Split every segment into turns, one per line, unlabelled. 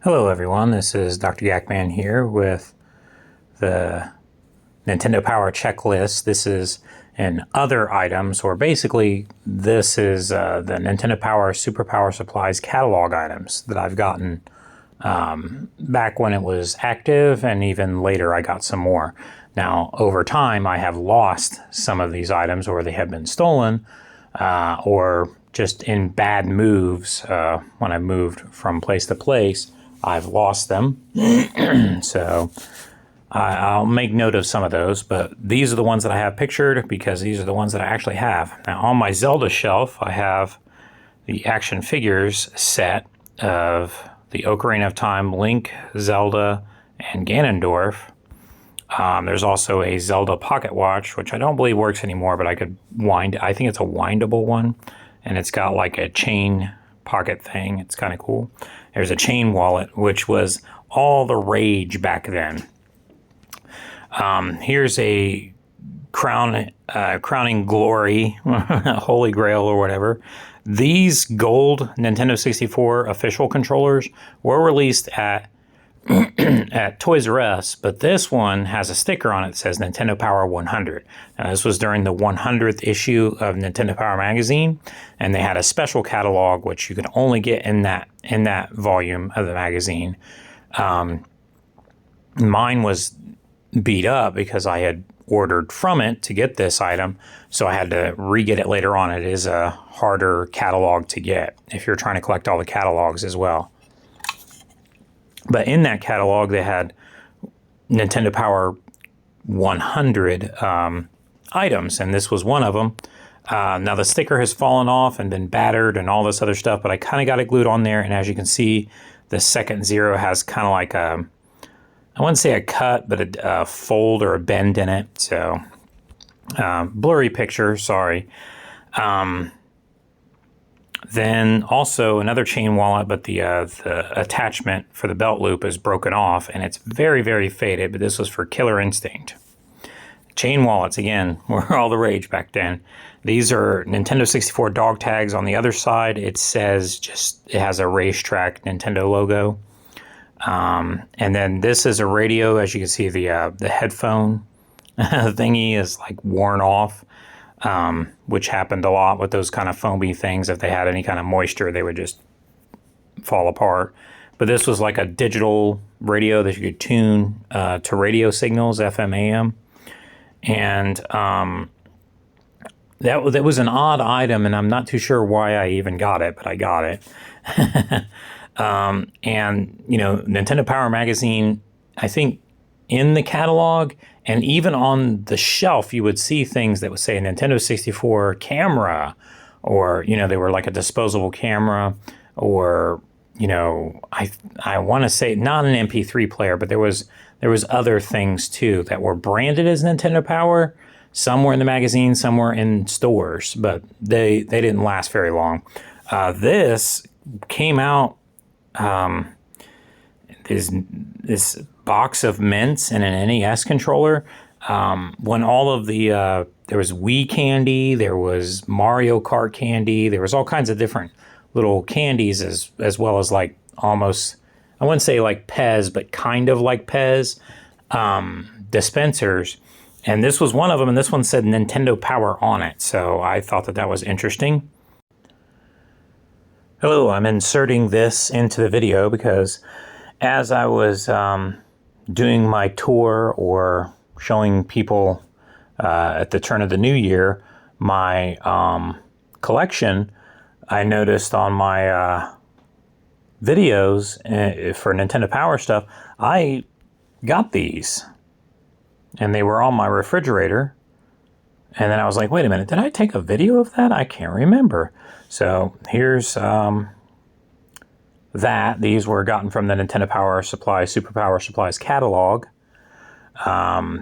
Hello everyone, this is Dr. Yakman here with the Nintendo Power checklist. This is in other items, or basically this is the Nintendo Power Super Power Supplies catalog items that I've gotten back when it was active, and even later I got some more. Now over time I have lost some of these items, or they have been stolen, or just in bad moves when I moved from place to place. I've lost them, so I'll make note of some of those, but these are the ones that I have pictured because these are the ones that I actually have. Now on my Zelda shelf, I have the action figures set of the Ocarina of Time, Link, Zelda, and Ganondorf. There's also a Zelda Pocket Watch, which I don't believe works anymore, but I could wind. I think it's a windable one, and it's got like a chain pocket thing. It's kind of cool. There's a chain wallet, which was all the rage back then. Here's a crowning glory, Holy Grail or whatever. These gold Nintendo 64 official controllers were released at at Toys R Us, but this one has a sticker on it that says Nintendo Power 100. Now, this was during the 100th issue of Nintendo Power magazine, and they had a special catalog which you could only get in that volume of the magazine. Mine was beat up because I had ordered from it to get this item, so I had to re-get it later on. It is a harder catalog to get if you're trying to collect all the catalogs as well. But in that catalog, they had Nintendo Power 100 items, and this was one of them. Now, the sticker has fallen off and been battered and all this other stuff, but I kind of got it glued on there, and as you can see, the second zero has kind of like a, I wouldn't say a cut, but a fold or a bend in it. So, blurry picture, sorry. Then also another chain wallet, but the attachment for the belt loop is broken off, and it's very, very faded, but this was for Killer Instinct. Chain wallets, again, were all the rage back then. These are Nintendo 64 dog tags. On the other side, it says it has a racetrack Nintendo logo. And then this is a radio. As you can see, the headphone thingy is like worn off. Which happened a lot with those kind of foamy things. If they had any kind of moisture, they would just fall apart. But this was like a digital radio that you could tune to radio signals, FM, AM. And that was an odd item, and I'm not too sure why I even got it, but I got it. And, you know, Nintendo Power Magazine, I think in the catalog and even on the shelf, you would see things that would say Nintendo 64 camera, or, you know, they were like a disposable camera, or, you know, I want to say not an MP3 player, but there was other things too that were branded as Nintendo Power. Some were in the magazine, some were in stores, but they didn't last very long. This came out, this box of mints and an NES controller. When all of there was Wii candy, there was Mario Kart candy, there was all kinds of different little candies as well as like almost, I wouldn't say like Pez, but kind of like Pez dispensers. And this was one of them, and this one said Nintendo Power on it. So I thought that was interesting. Hello, I'm inserting this into the video because as I was doing my tour or showing people at the turn of the new year my collection, I noticed on my videos for Nintendo Power stuff, I got these, and they were on my refrigerator. And then I was like, wait a minute, did I take a video of that? I can't remember. So here's that. These were gotten from the Nintendo Power Supplies, Super Power Supplies catalog.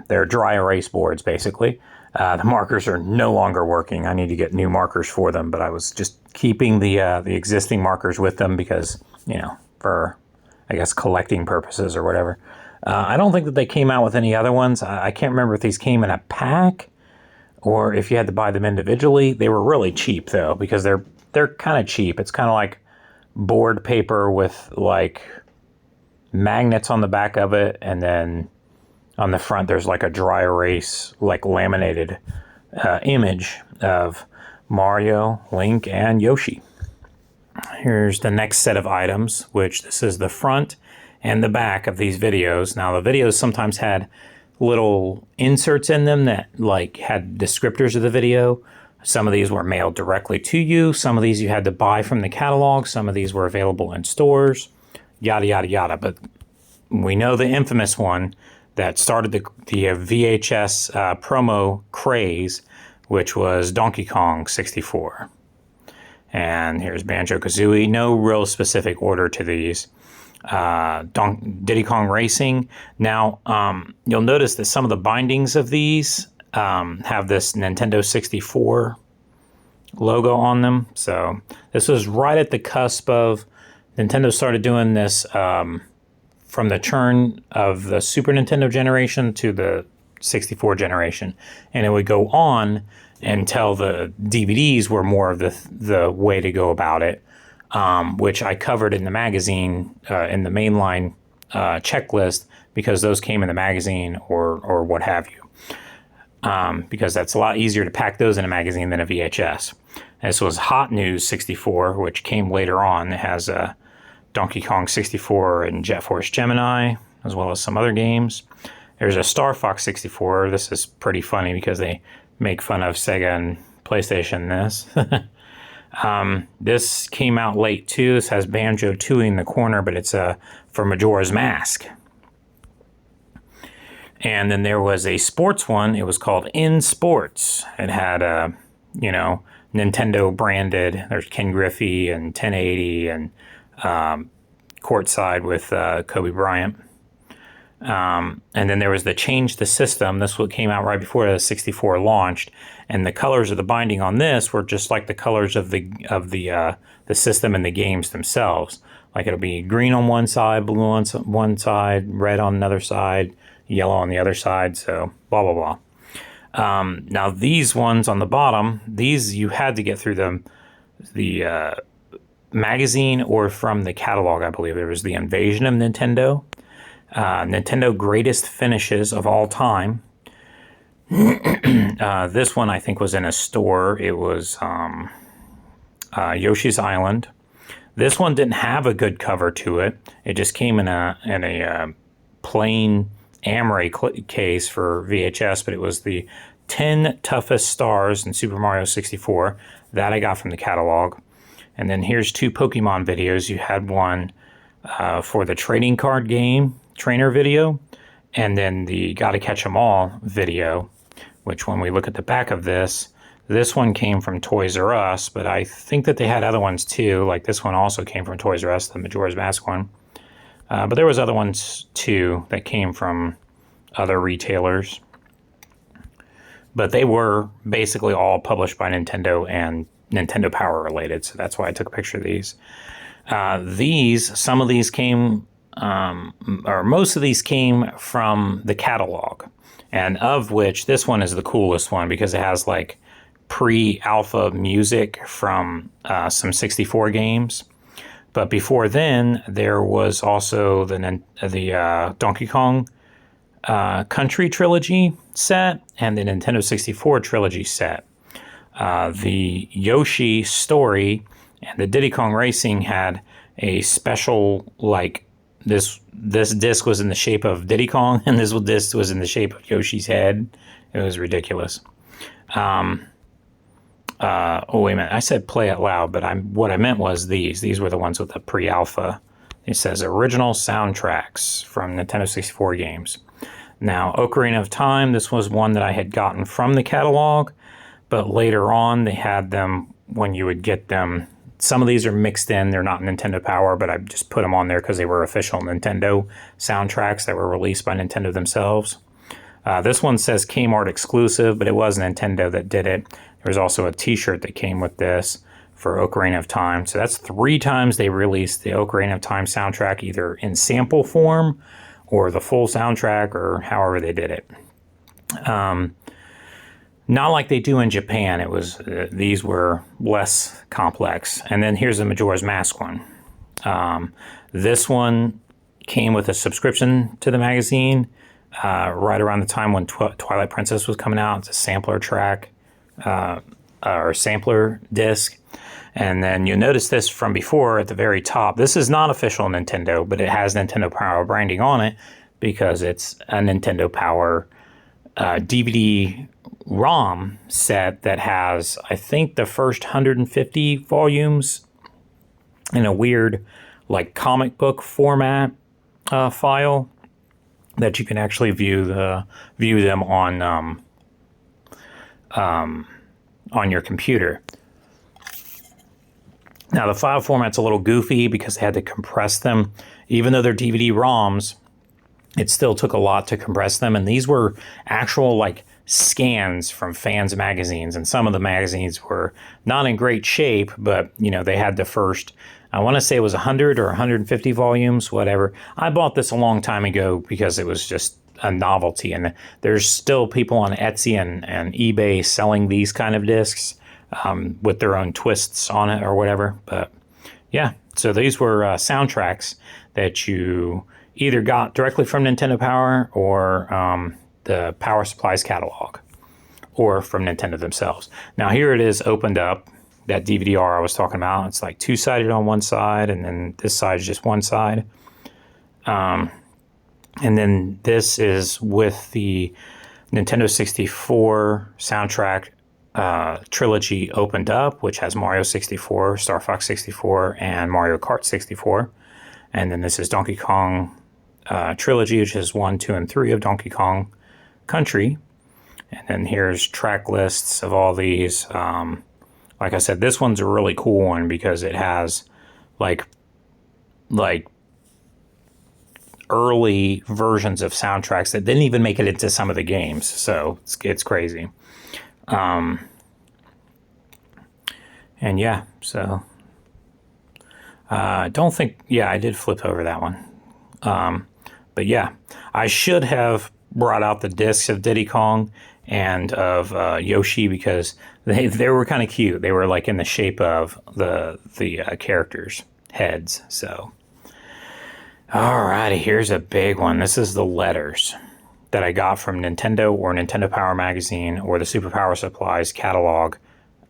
They're dry erase boards, basically. The markers are no longer working. I need to get new markers for them, but I was just keeping the existing markers with them because, you know, for, I guess, collecting purposes or whatever. I don't think that they came out with any other ones. I can't remember if these came in a pack or if you had to buy them individually. They were really cheap, though, because they're kind of cheap. It's kind of like board paper with like magnets on the back of it, and then on the front there's like a dry erase, like laminated image of Mario, Link, and Yoshi. Here's the next set of items, which this is the front and the back of these videos. Now the videos sometimes had little inserts in them that like had descriptors of the video. Some of these were mailed directly to you. Some of these you had to buy from the catalog. Some of these were available in stores, yada, yada, yada. But we know the infamous one that started the VHS promo craze, which was Donkey Kong 64. And here's Banjo-Kazooie. No real specific order to these. Diddy Kong Racing. Now, you'll notice that some of the bindings of these have this Nintendo 64 logo on them. So this was right at the cusp of Nintendo started doing this from the turn of the Super Nintendo generation to the 64 generation. And it would go on until the DVDs were more of the way to go about it, which I covered in the magazine, in the mainline checklist, because those came in the magazine or what have you. Because that's a lot easier to pack those in a magazine than a VHS. And this was Hot News 64, which came later on. It has Donkey Kong 64 and Jet Force Gemini, as well as some other games. There's a Star Fox 64. This is pretty funny because they make fun of Sega and PlayStation in this. This came out late too. This has Banjo-Tooie in the corner, but it's for Majora's Mask. And then there was a sports one. It was called In Sports. It had Nintendo branded. There's Ken Griffey and 1080 and courtside with Kobe Bryant. And then there was the Change the System. This one came out right before the 64 launched, and the colors of the binding on this were just like the colors of the system and the games themselves. Like it'll be green on one side, blue on one side, red on another side, yellow on the other side. So blah blah blah. Now these ones on the bottom, these you had to get through the magazine or from the catalog. I believe there was the Invasion of Nintendo. Nintendo Greatest Finishes of All Time. This one I think was in a store. It was Yoshi's Island. This one didn't have a good cover to it. It just came in a plain Amaray case for VHS, but it was the 10 toughest stars in Super Mario 64. That I got from the catalog. And then here's two Pokemon videos. You had one for the trading card game trainer video, and then the Gotta Catch 'Em All video, which when we look at the back of this one came from Toys R Us, but I think that they had other ones too. Like this one also came from Toys R Us, the Majora's Mask one. But there was other ones too that came from other retailers. But they were basically all published by Nintendo and Nintendo Power related, so that's why I took a picture of these. Some of these came, or most of these came from the catalog, and of which this one is the coolest one because it has like pre-alpha music from some 64 games. But before then, there was also the Donkey Kong Country Trilogy set and the Nintendo 64 Trilogy set. The Yoshi story and the Diddy Kong Racing had a special, like, this disc was in the shape of Diddy Kong, and this disc was in the shape of Yoshi's head. It was ridiculous. Oh, wait a minute. I said play it loud, but what I meant was these. These were the ones with the pre-alpha. It says original soundtracks from Nintendo 64 games. Now, Ocarina of Time, this was one that I had gotten from the catalog, but later on they had them when you would get them. Some of these are mixed in. They're not Nintendo Power, but I just put them on there because they were official Nintendo soundtracks that were released by Nintendo themselves. This one says Kmart exclusive, but it was Nintendo that did it. There was also a t-shirt that came with this for Ocarina of Time. So that's 3 times they released the Ocarina of Time soundtrack, either in sample form or the full soundtrack, or however they did it. Not like they do in Japan. It was these were less complex. And then here's the Majora's Mask one. This one came with a subscription to the magazine right around the time when Twilight Princess was coming out. It's a sampler track or sampler disc. And then you'll notice this from before at the very top. This is not official Nintendo, but it has Nintendo Power branding on it because it's a Nintendo Power DVD-ROM set that has, I think, the first 150 volumes in a weird, like, comic book format file that you can actually view them on your computer. Now, the file format's a little goofy because they had to compress them. Even though they're DVD-ROMs, it still took a lot to compress them. And these were actual, like, scans from fans' magazines. And some of the magazines were not in great shape, but, you know, they had the first, I want to say it was 100 or 150 volumes, whatever. I bought this a long time ago because it was just a novelty. And there's still people on Etsy and eBay selling these kind of discs. With their own twists on it or whatever. But yeah, so these were soundtracks that you either got directly from Nintendo Power or the Power Supplies catalog or from Nintendo themselves. Now here it is opened up, that DVD-R I was talking about. It's like two-sided on one side and then this side is just one side. And then this is with the Nintendo 64 soundtrack trilogy opened up, which has Mario 64, Star Fox 64, and Mario Kart 64. And then this is Donkey Kong trilogy, which is 1, 2, and 3 of Donkey Kong Country. And then here's track lists of all these. Like I said, this one's a really cool one because it has like early versions of soundtracks that didn't even make it into some of the games. So it's crazy. And yeah, so don't think, yeah, I did flip over that one. But yeah, I should have brought out the discs of Diddy Kong and of Yoshi because they were kind of cute. They were like in the shape of the characters' heads. So, alrighty, here's a big one. This is the letters that I got from Nintendo or Nintendo Power Magazine or the Super Power Supplies catalog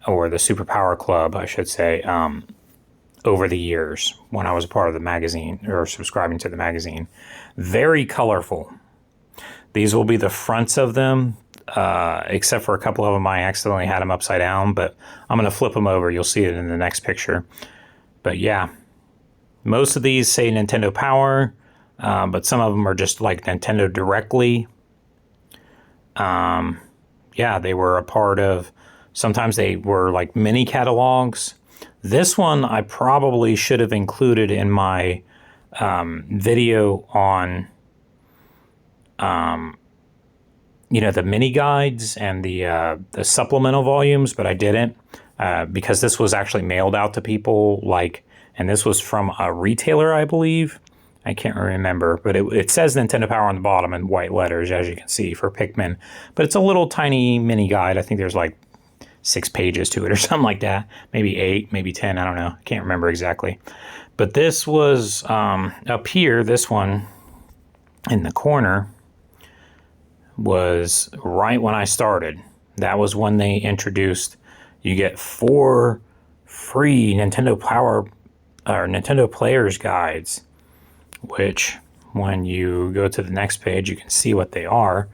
or the Super Power Club, I should say, over the years when I was a part of the magazine or subscribing to the magazine. Very colorful. These will be the fronts of them, except for a couple of them I accidentally had them upside down, but I'm going to flip them over. You'll see it in the next picture. But yeah, most of these say Nintendo Power, but some of them are just like Nintendo directly. Yeah, they were a part of, sometimes they were like mini catalogs. This one I probably should have included in my video on, you know, the mini guides and the supplemental volumes, but I didn't because this was actually mailed out to people, like, and this was from a retailer, I believe. I can't remember, but it says Nintendo Power on the bottom in white letters, as you can see, for Pikmin. But it's a little tiny mini guide. I think there's like 6 pages to it or something like that. Maybe 8, maybe 10, I don't know. I can't remember exactly. But this was up here, this one in the corner was right when I started. That was when they introduced, you get 4 free Nintendo Power or Nintendo Players Guides, which when you go to the next page, you can see what they are.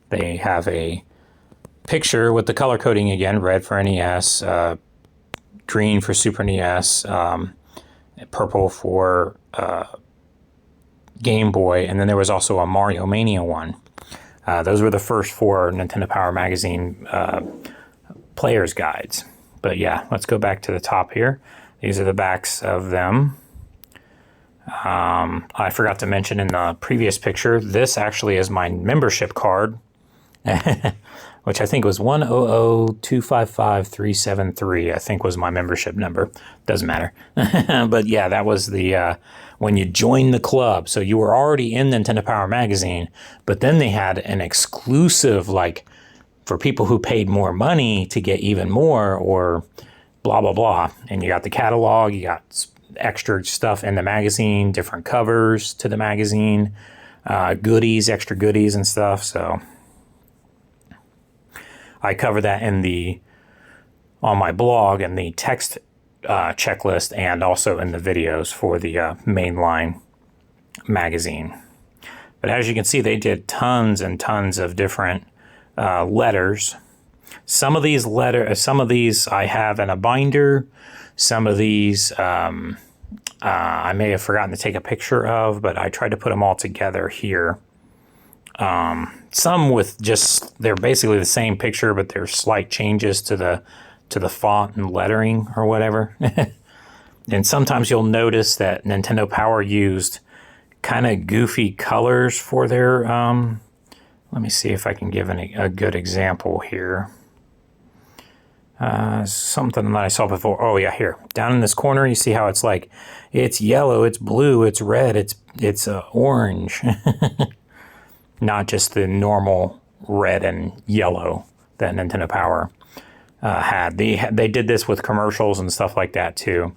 They have a picture with the color coding again, red for NES, green for Super NES, purple for Game Boy, and then there was also a Mario Mania one. Those were the first 4 Nintendo Power Magazine players guides. But yeah, let's go back to the top here. These are the backs of them. I forgot to mention in the previous picture, this actually is my membership card, which I think was 100255373, I think was my membership number. Doesn't matter. But yeah, that was the when you join the club. So you were already in Nintendo Power Magazine, but then they had an exclusive, like, for people who paid more money to get even more or blah, blah, blah. And you got the catalog, you got extra stuff in the magazine, different covers to the magazine, goodies, extra goodies and stuff. So I cover that on my blog in the text checklist and also in the videos for the mainline magazine. But as you can see, they did tons and tons of different letters. Some of these I have in a binder. Some of these I may have forgotten to take a picture of, but I tried to put them all together here. Some with just, they're basically the same picture, but there's slight changes to the font and lettering or whatever. And sometimes you'll notice that Nintendo Power used kind of goofy colors for their, let me see if I can give a good example here. Something that I saw before. Oh yeah, here. Down in this corner, you see how it's like, it's yellow, it's blue, it's red, it's orange. Not just the normal red and yellow that Nintendo Power had. They did this with commercials and stuff like that too.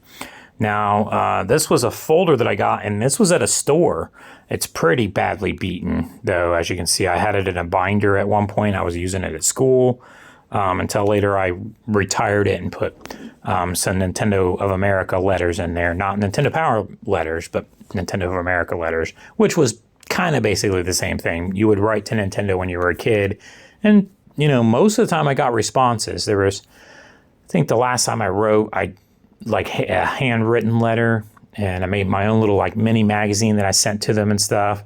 Now, this was a folder that I got, and this was at a store. It's pretty badly beaten, though, as you can see. I had it in a binder at one point. I was using it at school until later I retired it and put some Nintendo of America letters in there. Not Nintendo Power letters, but Nintendo of America letters, which was kind of basically the same thing. You would write to Nintendo when you were a kid, and, you know, most of the time I got responses. There was, I think the last time I wrote, like a handwritten letter, and I made my own little like mini magazine that I sent to them and stuff.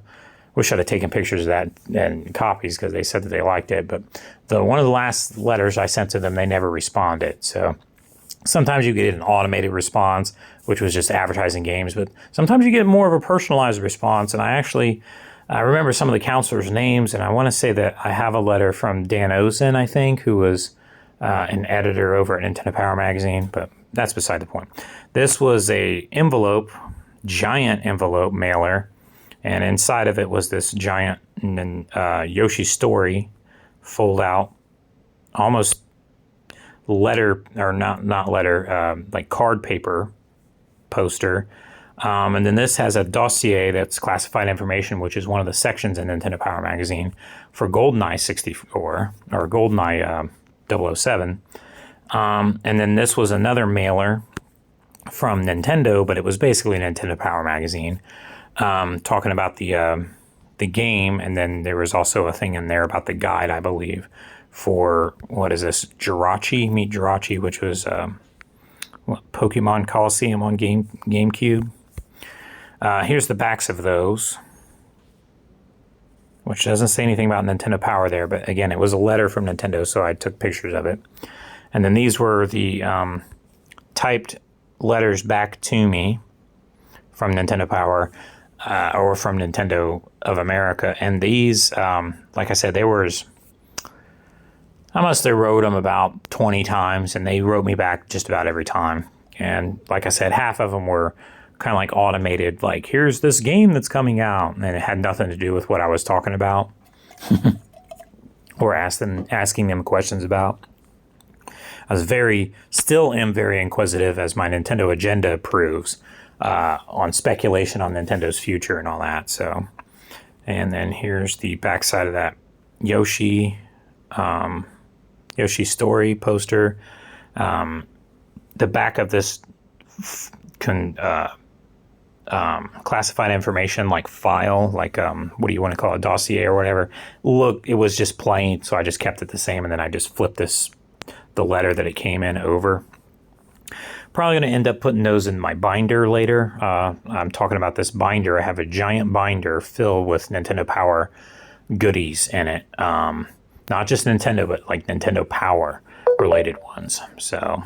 Wish I'd have taken pictures of that and copies because they said that they liked it. But one of the last letters I sent to them, they never responded. So sometimes you get an automated response, which was just advertising games. But sometimes you get more of a personalized response. And I remember some of the counselors' names, and I want to say that I have a letter from Dan Ozen, I think, who was an editor over at Nintendo Power Magazine. But that's beside the point. This was a giant envelope mailer, and inside of it was this giant Yoshi Story fold out, almost letter, or not letter, like card paper poster. And then this has a dossier that's classified information, which is one of the sections in Nintendo Power Magazine for GoldenEye 64, or GoldenEye 007. And then this was another mailer from Nintendo, but it was basically Nintendo Power Magazine, talking about the game. And then there was also a thing in there about the guide, I believe, for, what is this, Jirachi, Meet Jirachi, which was Pokemon Coliseum on GameCube. Here's the backs of those, which doesn't say anything about Nintendo Power there, but again, it was a letter from Nintendo, so I took pictures of it. And then these were the typed letters back to me from Nintendo Power, or from Nintendo of America. And these, like I said, I must have wrote them about 20 times, and they wrote me back just about every time. And like I said, half of them were kind of like automated, like, here's this game that's coming out, and it had nothing to do with what I was talking about or asking them questions about. I still am very inquisitive, as my Nintendo agenda proves, on speculation on Nintendo's future and all that. So, and then here's the backside of that Yoshi Story poster. The back of this classified information, like file, like what do you want to call it, dossier or whatever. Look, it was just plain, so I just kept it the same, and then I just flipped the letter that it came in over. Probably going to end up putting those in my binder later. I'm talking about this binder. I have a giant binder filled with Nintendo Power goodies in it. Not just Nintendo, but like Nintendo Power related ones. So,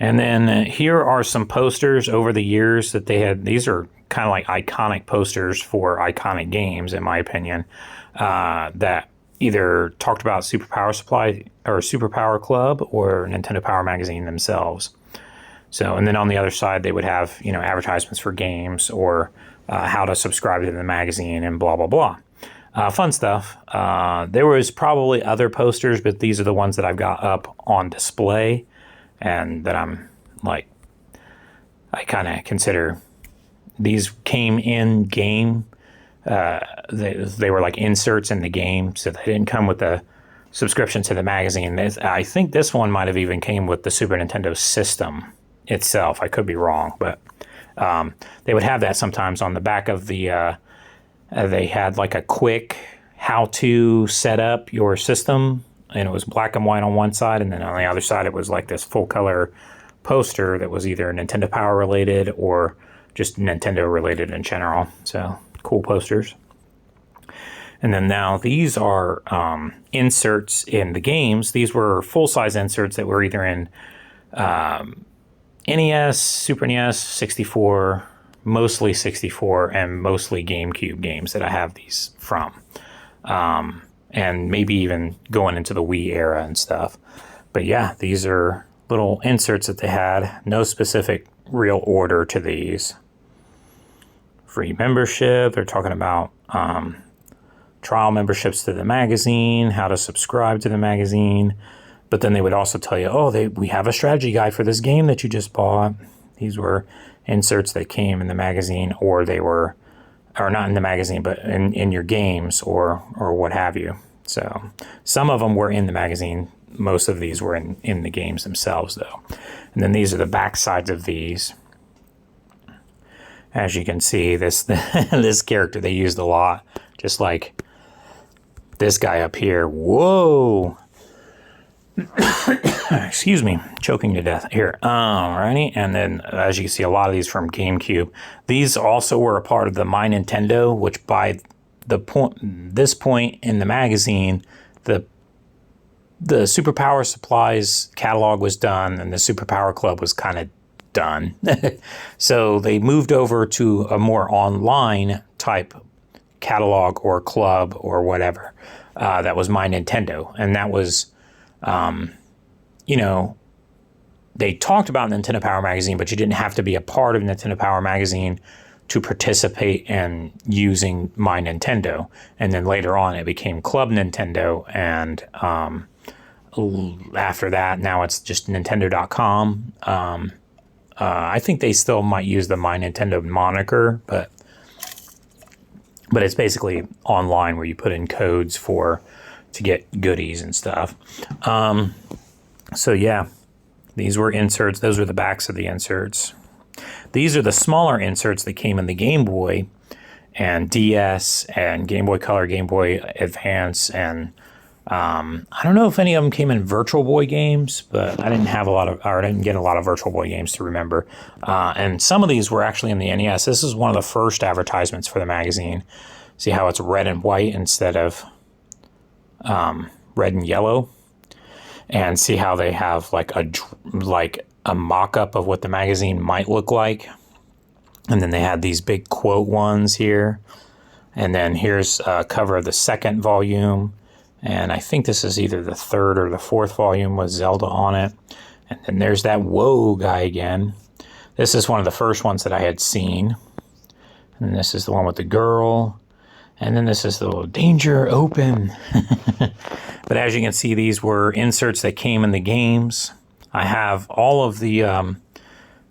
and then here are some posters over the years that they had. These are kind of like iconic posters for iconic games, in my opinion, that either talked about Super Power Supply or Super Power Club or Nintendo Power Magazine themselves. So, and then on the other side, they would have, advertisements for games or how to subscribe to the magazine and blah, blah, blah. Fun stuff. There was probably other posters, but these are the ones that I've got up on display and that I'm like I kind of consider these came in game. They were like inserts in the game, so they didn't come with a subscription to the magazine. I think this one might have even came with the Super Nintendo system itself. I could be wrong, but they would have that sometimes on the back of the. They had like a quick how to set up your system, and it was black and white on one side, and then on the other side it was like this full color poster that was either Nintendo Power related or just Nintendo related in general. So cool posters. And then now these are inserts in the games. These were full-size inserts that were either in NES, Super NES, 64, mostly 64, and mostly GameCube games that I have these from. And maybe even going into the Wii era and stuff. But yeah, these are little inserts that they had. No specific real order to these. Free membership. They're talking about trial memberships to the magazine, how to subscribe to the magazine. But then they would also tell you, oh, we have a strategy guide for this game that you just bought. These were inserts that came in the magazine, or they were, or not in the magazine, but in your games or what have you. So some of them were in the magazine. Most of these were in the games themselves, though. And then these are the back sides of these. As you can see, this character they used a lot, just like this guy up here. Whoa! Excuse me, choking to death here. Alrighty, and then as you can see, a lot of these from GameCube. These also were a part of the My Nintendo, which by this point in the magazine, the Super Power Supplies catalog was done, and the Super Power Club was kind of done. So they moved over to a more online type catalog or club or whatever. That was My Nintendo, and that was, they talked about Nintendo Power Magazine, but you didn't have to be a part of Nintendo Power Magazine to participate in using My Nintendo. And then later on, it became Club Nintendo, and after that, now it's just Nintendo.com. I think they still might use the My Nintendo moniker, but it's basically online where you put in codes to get goodies and stuff. So yeah, these were inserts. Those were the backs of the inserts. These are the smaller inserts that came in the Game Boy and DS and Game Boy Color, Game Boy Advance, and I don't know if any of them came in Virtual Boy games, but I didn't get a lot of Virtual Boy games to remember. And some of these were actually in the NES. This is one of the first advertisements for the magazine. See how it's red and white instead of red and yellow? And see how they have like a mock-up of what the magazine might look like. And then they had these big quote ones here. And then here's a cover of the second volume. And I think this is either the third or the fourth volume with Zelda on it. And then there's that Whoa guy again. This is one of the first ones that I had seen. And this is the one with the girl. And then this is the little Danger Open. But as you can see, these were inserts that came in the games. I have all of the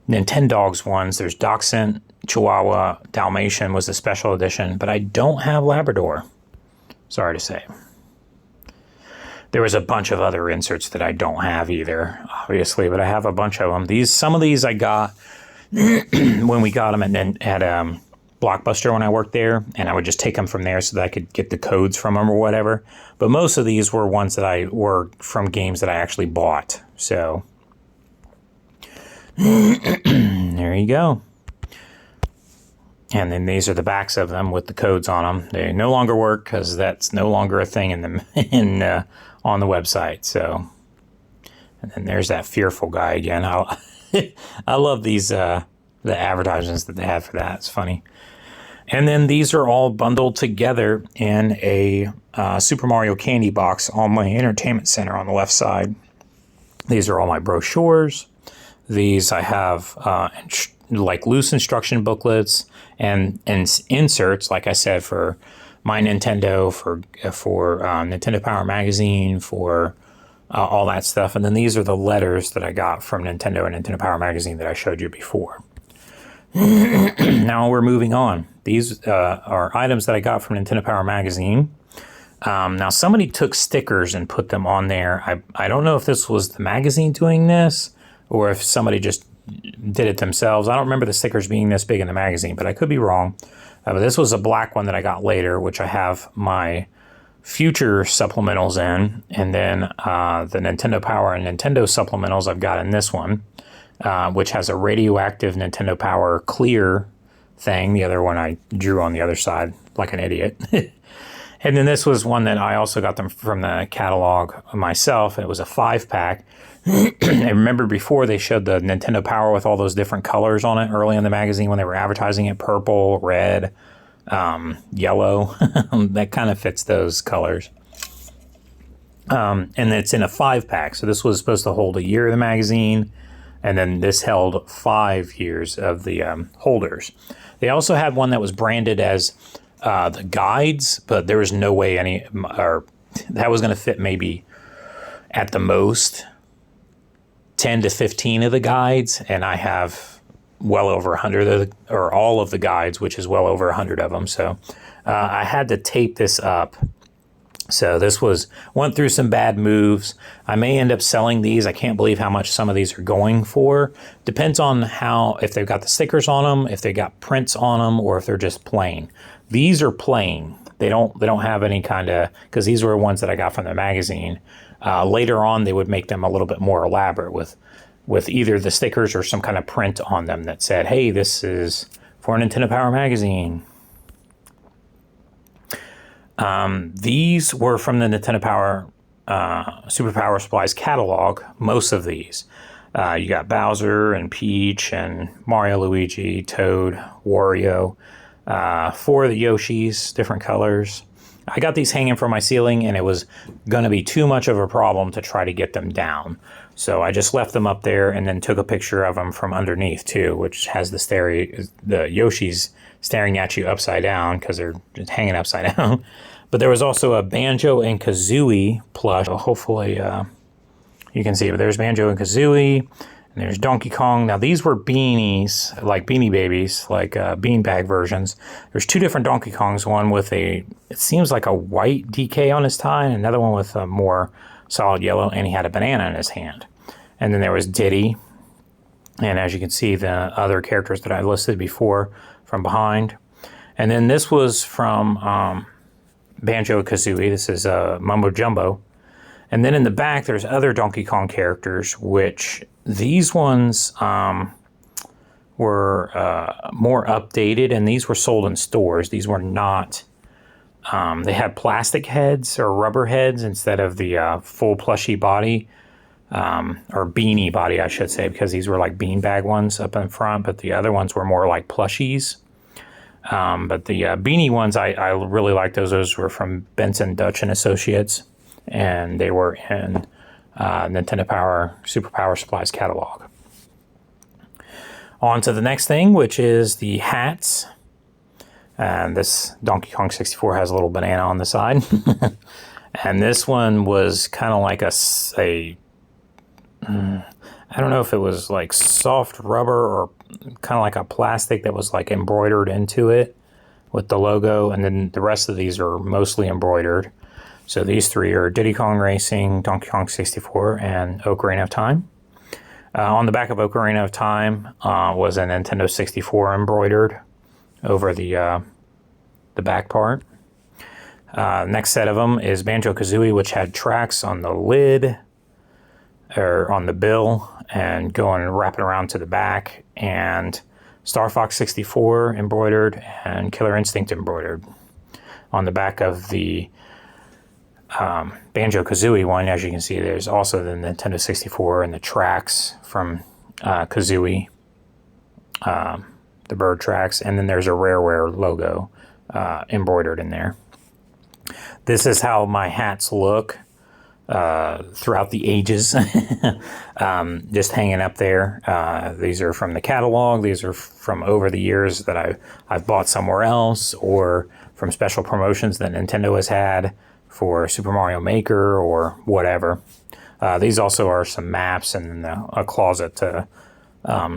Nintendogs ones. There's Dachshund, Chihuahua, Dalmatian was the special edition, but I don't have Labrador. Sorry to say. There was a bunch of other inserts that I don't have either, obviously, but I have a bunch of them. Some of these I got when we got them at Blockbuster when I worked there, and I would just take them from there so that I could get the codes from them or whatever. But most of these were ones that were from games that I actually bought. So there you go. And then these are the backs of them with the codes on them. They no longer work because that's no longer a thing on the website. So, and then there's that Fearful guy again. I love these the advertisements that they have for that. It's funny. And then these are all bundled together in a Super Mario candy box on my entertainment center on the left side. These are all my brochures. These I have like loose instruction booklets and inserts, like I said, for My Nintendo, for Nintendo Power Magazine, for all that stuff. And then these are the letters that I got from Nintendo and Nintendo Power Magazine that I showed you before. Now we're moving on. These are items that I got from Nintendo Power Magazine. Now somebody took stickers and put them on there. I don't know if this was the magazine doing this or if somebody just did it themselves. I don't remember the stickers being this big in the magazine, but I could be wrong. But this was a black one that I got later, which I have my future supplementals in, and then the Nintendo Power and Nintendo supplementals I've got in this one, which has a radioactive Nintendo Power clear thing. The other one I drew on the other side like an idiot. And then this was one that I also got them from the catalog myself. It was a 5-pack. I remember before they showed the Nintendo Power with all those different colors on it early in the magazine when they were advertising it, purple, red, yellow. That kind of fits those colors. And it's in a 5-pack. So this was supposed to hold a year of the magazine. And then this held 5 years of the holders. They also had one that was branded as the guides, but there was no way that was going to fit maybe at the most 10 to 15 of the guides, and I have well over 100 or all of the guides, which is well over 100 of them. So I had to tape this up. So this went through some bad moves. I may end up selling these. I can't believe how much some of these are going for. Depends on if they've got the stickers on them, if they got prints on them, or if they're just plain. These are plain. They don't have any kind of, because these were ones that I got from the magazine. Later on, they would make them a little bit more elaborate with either the stickers or some kind of print on them that said, hey, this is for Nintendo Power Magazine. These were from the Nintendo Power Super Power Supplies catalog, most of these. You got Bowser and Peach and Mario, Luigi, Toad, Wario, 4 of the Yoshis, different colors. I got these hanging from my ceiling, and it was going to be too much of a problem to try to get them down. So I just left them up there and then took a picture of them from underneath, too, which has the Yoshis staring at you upside down because they're just hanging upside down. But there was also a Banjo and Kazooie plush. Hopefully you can see it. But there's Banjo and Kazooie, and there's Donkey Kong. Now these were beanies, like Beanie Babies, like beanbag versions. There's 2 different Donkey Kongs. One with it seems like a white DK on his tie, and another one with a more solid yellow, and he had a banana in his hand. And then there was Diddy. And as you can see, the other characters that I listed before from behind. And then this was from Banjo-Kazooie. This is Mumbo Jumbo. And then in the back, there's other Donkey Kong characters, which these ones were more updated, and these were sold in stores. These were not, they had plastic heads or rubber heads instead of the full plushy body, or beanie body, I should say, because these were like beanbag ones up in front, but the other ones were more like plushies. But the beanie ones, I really like those. Those were from Benson, Dutch and Associates, and they were in Nintendo Power Super Power Supplies catalog. On to the next thing, which is the hats. And this Donkey Kong 64 has a little banana on the side. And this one was kind of like I don't know if it was like soft rubber or kind of like a plastic that was like embroidered into it with the logo. And then the rest of these are mostly embroidered. So these 3 are Diddy Kong Racing, Donkey Kong 64, and Ocarina of Time. On the back of Ocarina of Time was a Nintendo 64 embroidered over the back part. Next set of them is Banjo-Kazooie, which had tracks on the lid, or on the bill, and wrapping around to the back, and Star Fox 64 embroidered, and Killer Instinct embroidered. On the back of the Banjo-Kazooie one, as you can see, there's also the Nintendo 64 and the tracks from Kazooie, the bird tracks, and then there's a Rareware logo embroidered in there. This is how my hats look throughout the ages, just hanging up there. These are from the catalog. These are from over the years that I've bought somewhere else, or from special promotions that Nintendo has had for Super Mario Maker or whatever. These also are some maps and a closet to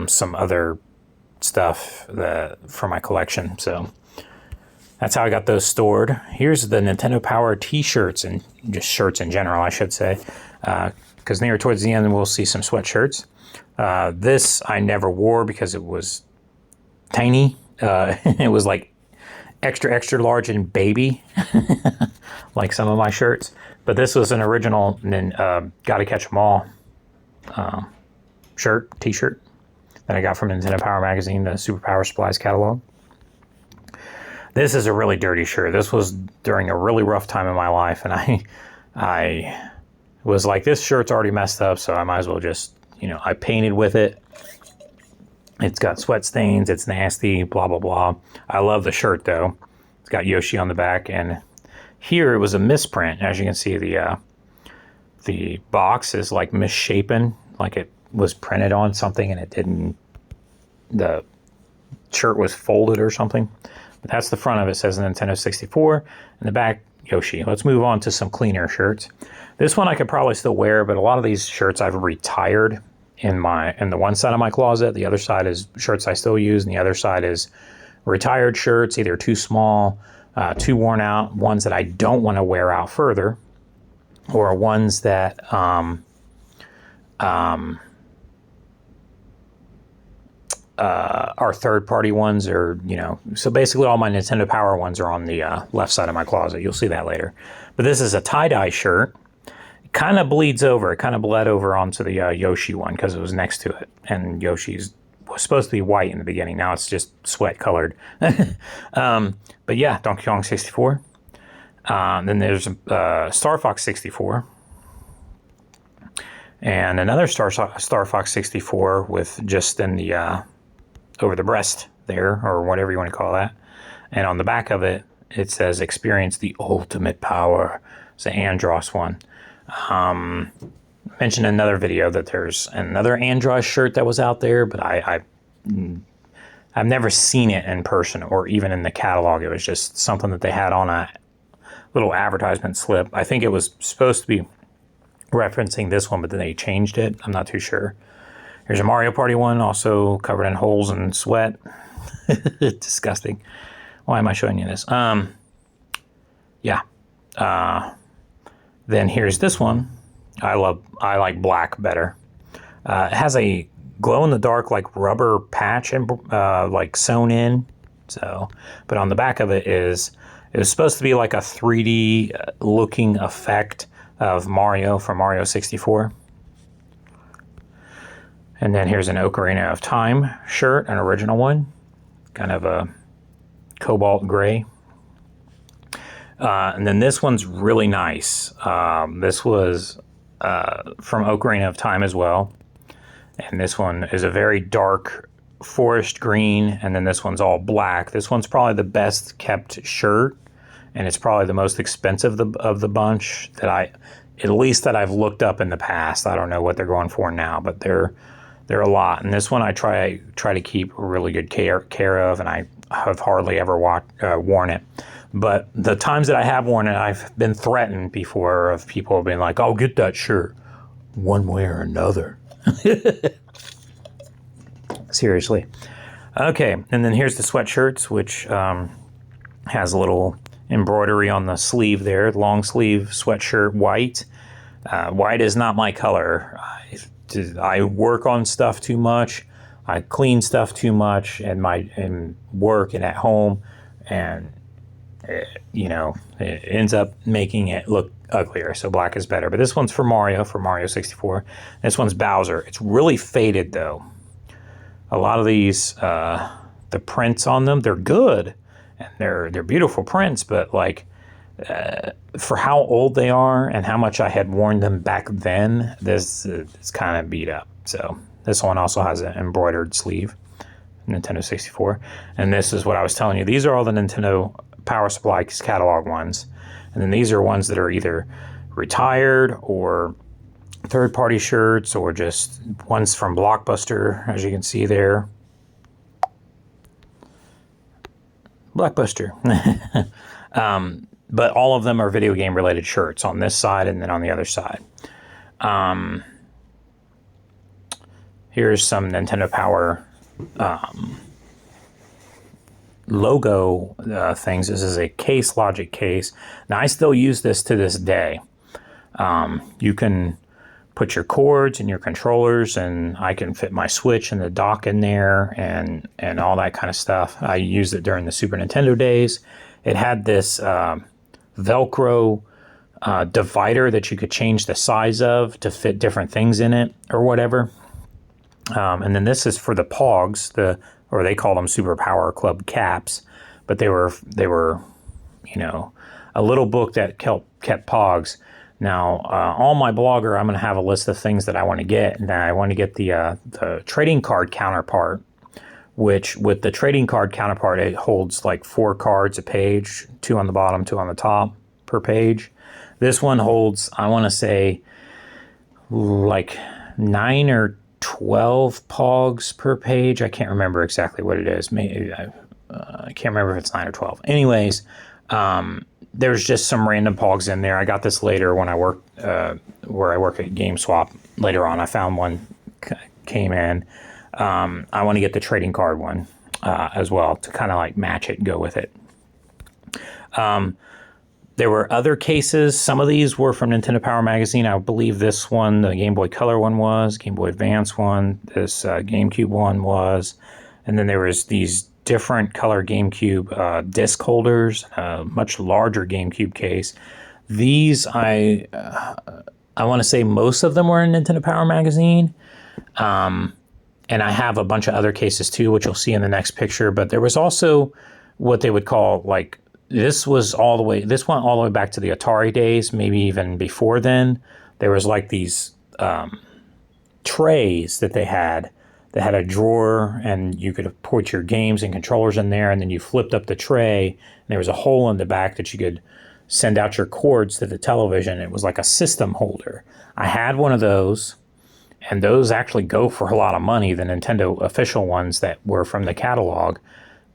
some other stuff for my collection. So that's how I got those stored. Here's the Nintendo Power t-shirts, and just shirts in general, I should say, because near towards the end we'll see some sweatshirts. This I never wore because it was tiny. It was like extra large and baby, like some of my shirts. But this was an original Gotta Catch 'Em All t-shirt that I got from Nintendo Power Magazine, the Super Power Supplies catalog. This is a really dirty shirt. This was during a really rough time in my life, and I was like, this shirt's already messed up, so I might as well just, I painted with it. It's got sweat stains, it's nasty, blah, blah, blah. I love the shirt, though. It's got Yoshi on the back, and here it was a misprint. As you can see, the box is like misshapen, like it was printed on something and it didn't, the shirt was folded or something. But that's the front of it. It says Nintendo 64, and the back, Yoshi. Let's move on to some cleaner shirts. This one I could probably still wear, but a lot of these shirts I've retired in the one side of my closet. The other side is shirts I still use, and the other side is retired shirts, either too small, too worn out, ones that I don't want to wear out further, or ones that are third-party ones, or so basically all my Nintendo Power ones are on the left side of my closet. You'll see that later. But this is a tie-dye shirt. It kind of bleeds over. It kind of bled over onto the Yoshi one because it was next to it, and Yoshi's was supposed to be white in the beginning. Now it's just sweat colored. But yeah, Donkey Kong 64. Then there's Star Fox 64. And another Star Fox 64 with just in the over the breast there, or whatever you want to call that. And on the back of it, it says experience the ultimate power. It's the Andros one. Mentioned in another video that there's another Andros shirt that was out there, but I've never seen it in person or even in the catalog. It was just something that they had on a little advertisement slip. I think it was supposed to be referencing this one, but then they changed it. I'm not too sure. Here's a Mario Party one, also covered in holes and sweat. Disgusting. Why am I showing you this? Yeah. Then here's this one. I like black better. It has a glow-in-the-dark like rubber patch and like sewn in. So, but on the back of it was supposed to be like a 3D looking effect of Mario from Mario 64. And then here's an Ocarina of Time shirt, an original one, kind of a cobalt gray. And then this one's really nice. This was from Ocarina of Time as well. And this one is a very dark forest green, and then this one's all black. This one's probably the best kept shirt, and it's probably the most expensive of the bunch that at least that I've looked up in the past. I don't know what they're going for now, but they're a lot. And this one I try to keep really good care of, and I have hardly ever worn it. But the times that I have worn it, I've been threatened before of people being like, "I'll get that shirt one way or another." Seriously. Okay, and then here's the sweatshirts, which has a little embroidery on the sleeve there. Long sleeve sweatshirt, white. White is not my color. I work on stuff too much. I clean stuff too much in work and at home, and it ends up making it look uglier. So black is better. But this one's for Mario 64. This one's Bowser. It's really faded though. A lot of these, the prints on them, they're good, and they're beautiful prints. But like, for how old they are and how much I had worn them back then, this is kind of beat up. So this one also has an embroidered sleeve, Nintendo 64. And this is what I was telling you. These are all the Nintendo Power Supply catalog ones. And then these are ones that are either retired or third-party shirts, or just ones from Blockbuster, as you can see there. Blockbuster. But all of them are video game related shirts on this side and then on the other side. Here's some Nintendo Power logo things. This is a Case Logic case. Now, I still use this to this day. You can put your cords and your controllers, and I can fit my Switch and the dock in there and all that kind of stuff. I used it during the Super Nintendo days. It had this Velcro divider that you could change the size of to fit different things in it or whatever. And then this is for the Pogs, or they call them Super Power Club caps, but they were a little book that kept Pogs. Now, on my blogger, I'm going to have a list of things that I want to get. And I want to get the trading card counterpart, which with the trading card counterpart, it holds like 4 cards a page, 2 on the bottom, 2 on the top per page. This one holds, I want to say, like 9 or 12 Pogs per page. I can't remember exactly what it is. Maybe I can't remember if it's 9 or 12. Anyways, there's just some random Pogs in there. I got this later when I worked where I work at GameSwap. Later on, I found one came in. I want to get the trading card one as well to kind of like match it, go with it. There were other cases. Some of these were from Nintendo Power Magazine. I believe this one, the Game Boy Color one was, Game Boy Advance one, this GameCube one was, and then there was these different color GameCube disc holders, much larger GameCube case. These, I want to say most of them were in Nintendo Power Magazine. And I have a bunch of other cases too, which you'll see in the next picture. But there was also what they would call like, this went all the way back to the Atari days, maybe even before then. There was like these trays that they had a drawer, and you could put your games and controllers in there, and then you flipped up the tray, and there was a hole in the back that you could send out your cords to the television. It was like a system holder. I had one of those, and those actually go for a lot of money, the Nintendo official ones that were from the catalog,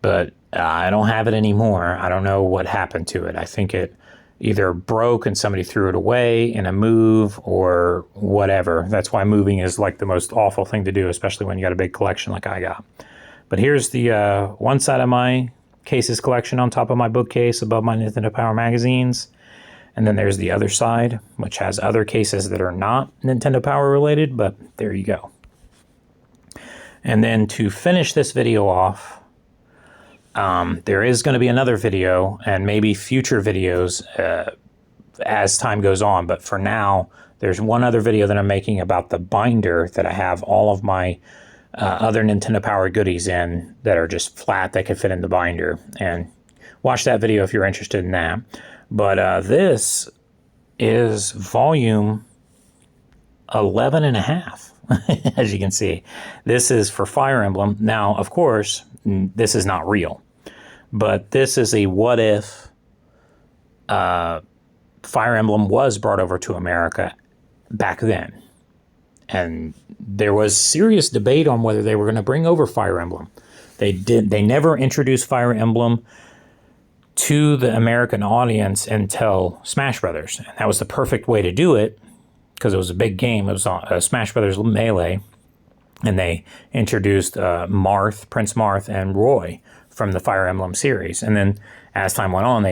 but I don't have it anymore. I don't know what happened to it. I think it either broke and somebody threw it away in a move or whatever. That's why moving is like the most awful thing to do, especially when you got a big collection like I got. But here's the one side of my cases collection on top of my bookcase above my Nintendo Power magazines. And then there's the other side, which has other cases that are not Nintendo Power related, but there you go. And then to finish this video off, there is going to be another video and maybe future videos as time goes on. But for now, there's one other video that I'm making about the binder that I have all of my other Nintendo Power goodies in that are just flat that can fit in the binder. And watch that video if you're interested in that. But this is volume 11 and a half, as you can see. This is for Fire Emblem. Now, of course, this is not real. But this is a what if Fire Emblem was brought over to America back then. And there was serious debate on whether they were going to bring over Fire Emblem. They never introduced Fire Emblem to the American audience until Smash Brothers. And that was the perfect way to do it because it was a big game. It was Smash Brothers Melee. And they introduced Marth, Prince Marth, and Roy from the Fire Emblem series. And then as time went on,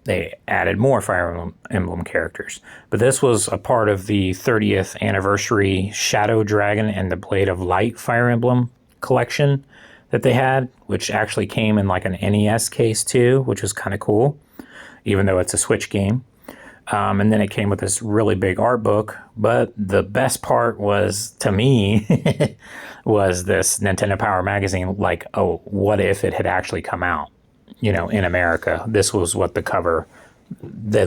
they added more Fire Emblem characters. But this was a part of the 30th anniversary Shadow Dragon and the Blade of Light Fire Emblem collection that they had, which actually came in like an NES case too, which was kind of cool, even though it's a Switch game. And then it came with this really big art book. But the best part was, to me, was this Nintendo Power magazine, like, oh, what if it had actually come out, in America? This was what the cover,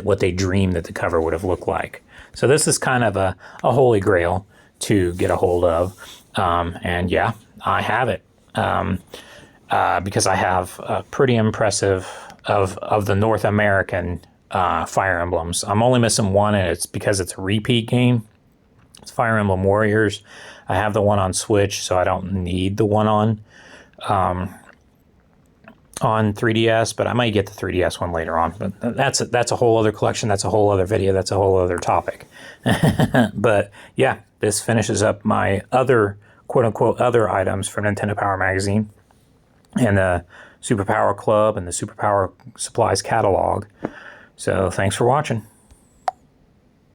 what they dreamed that the cover would have looked like. So this is kind of a holy grail to get a hold of. And yeah, I have it. Because I have a pretty impressive of the North American Fire Emblems. I'm only missing one, and it's because it's a repeat game. It's Fire Emblem Warriors. I have the one on Switch, so I don't need the one on 3DS, but I might get the 3DS one later on. But that's a whole other collection. That's a whole other video. That's a whole other topic. But yeah, this finishes up my other quote-unquote other items from Nintendo Power Magazine. And Superpower Club and the Superpower Supplies catalog. So thanks for watching.